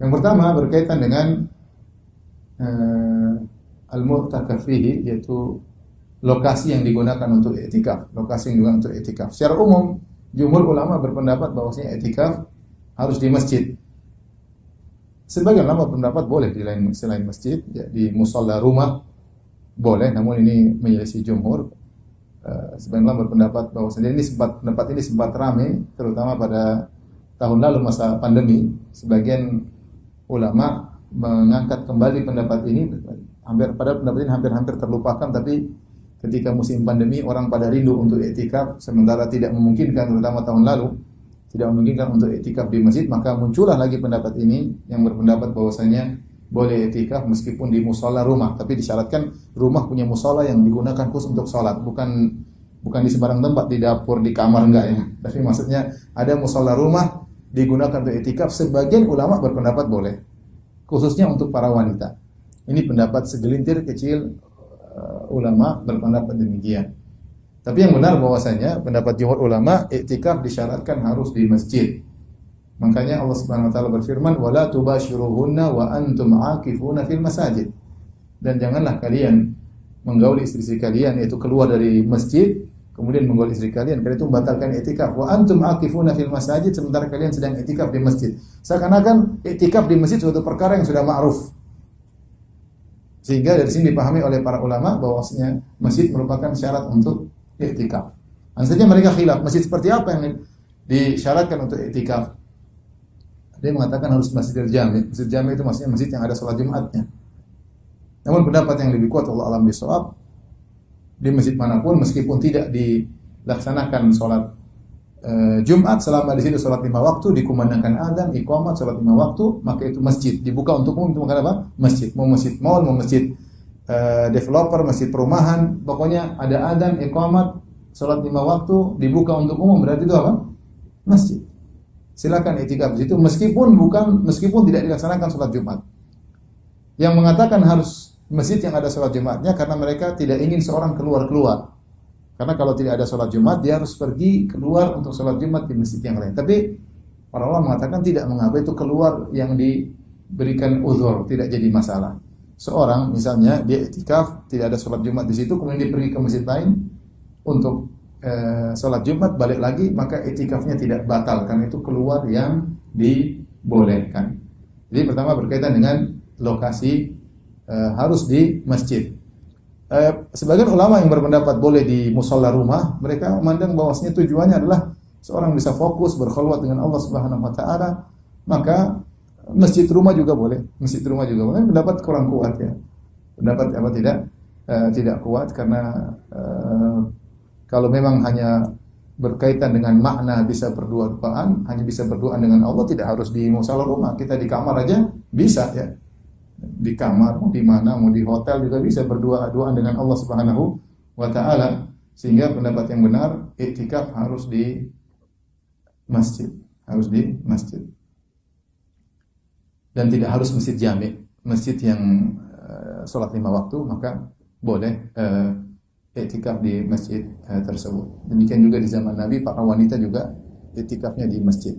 Yang pertama berkaitan dengan al-mu'takaf fihi, yaitu lokasi yang digunakan untuk i'tikaf, lokasi yang digunakan untuk i'tikaf. Secara umum, jumhur ulama berpendapat bahwasanya i'tikaf harus di masjid. Sebagian ulama berpendapat boleh di selain masjid, ya, di musalla rumah boleh, namun ini menyelisih jumhur. Sebagian ulama berpendapat bahwasanya pendapat ini sempat ramai, terutama pada tahun lalu masa pandemi. Sebagian ulama mengangkat kembali pendapat ini, padahal pendapat ini hampir terlupakan, tapi ketika musim pandemi orang pada rindu untuk i'tikaf, sementara tidak memungkinkan, terutama tahun lalu tidak memungkinkan untuk i'tikaf di masjid, maka muncullah lagi pendapat ini yang berpendapat bahwasanya boleh i'tikaf meskipun di musala rumah, tapi disyaratkan rumah punya musala yang digunakan khusus untuk sholat, bukan di sembarang tempat, di dapur, di kamar, enggak ya. Tapi maksudnya ada musala rumah digunakan untuk i'tikaf. Sebagian ulama berpendapat boleh, khususnya untuk para wanita. Ini pendapat segelintir kecil ulama berpendapat demikian. Tapi yang benar bahwasanya pendapat jumhur ulama, i'tikaf disyaratkan harus di masjid. Makanya Allah Subhanahu wa taala berfirman, "Wala tubashiruhunna wa antum 'akifuna fil masajid." Dan janganlah kalian menggauli istri-istri kalian, yaitu keluar dari masjid, kemudian menggauli istri kalian, karena itu membatalkan i'tikaf. Wa antum 'akifuna fil masajid, sementara kalian sedang i'tikaf di masjid. Seakan-akan i'tikaf di masjid suatu perkara yang sudah ma'ruf. Sehingga dari sini dipahami oleh para ulama bahwasanya masjid merupakan syarat untuk i'tikaf. Hanya saja mereka khilaf, masjid seperti apa yang disyaratkan untuk i'tikaf. Ada yang mengatakan harus Masjidil Jami'. Masjid Jami' itu maksudnya masjid yang ada sholat Jumatnya. Namun pendapat yang lebih kuat, Allah alam bisawab, di masjid manapun meskipun tidak dilaksanakan sholat Jumat, selama di situ sholat 5 waktu, dikumandangkan adzan, iqamah, sholat 5 waktu, maka itu masjid dibuka untuk umum. Itu makanya apa? Masjid. Mau masjid mall, mau masjid developer, masjid perumahan, pokoknya ada adzan, iqamah, sholat 5 waktu dibuka untuk umum, berarti itu apa? Masjid. Silakan i'tikaf di situ meskipun tidak dilaksanakan sholat Jumat. Yang mengatakan harus masjid yang ada sholat Jumatnya karena mereka tidak ingin seorang keluar. Karena kalau tidak ada sholat Jumat, dia harus pergi keluar untuk sholat Jumat di masjid yang lain. Tapi para ulama mengatakan tidak mengapa, itu keluar yang diberikan uzur, tidak jadi masalah. Seorang misalnya dia i'tikaf, tidak ada sholat Jumat di situ, kemudian dia pergi ke masjid lain untuk sholat Jumat, balik lagi, maka i'tikafnya tidak batal, karena itu keluar yang dibolehkan. Jadi pertama berkaitan dengan lokasi, harus di masjid. Sebagian ulama yang berpendapat boleh di musalla rumah, mereka memandang bahwasanya tujuannya adalah seorang bisa fokus berkhulwat dengan Allah Subhanahu wa taala, maka masjid rumah juga boleh. Masjid rumah juga boleh. Pendapat kurang kuat ya. Pendapat apa tidak kuat karena kalau memang hanya berkaitan dengan makna bisa berdoa-doaan, hanya bisa berdoa dengan Allah, tidak harus di musalla rumah. Kita di kamar aja bisa ya. Di kamar, mau di mana, mau di hotel juga bisa berdoa-doaan dengan Allah Subhanahu wa taala. Sehingga pendapat yang benar, i'tikaf harus di masjid, harus di masjid. Dan tidak harus masjid jami', masjid yang salat 5 waktu, maka boleh i'tikaf di masjid tersebut. Demikian juga di zaman Nabi, para wanita juga i'tikafnya di masjid.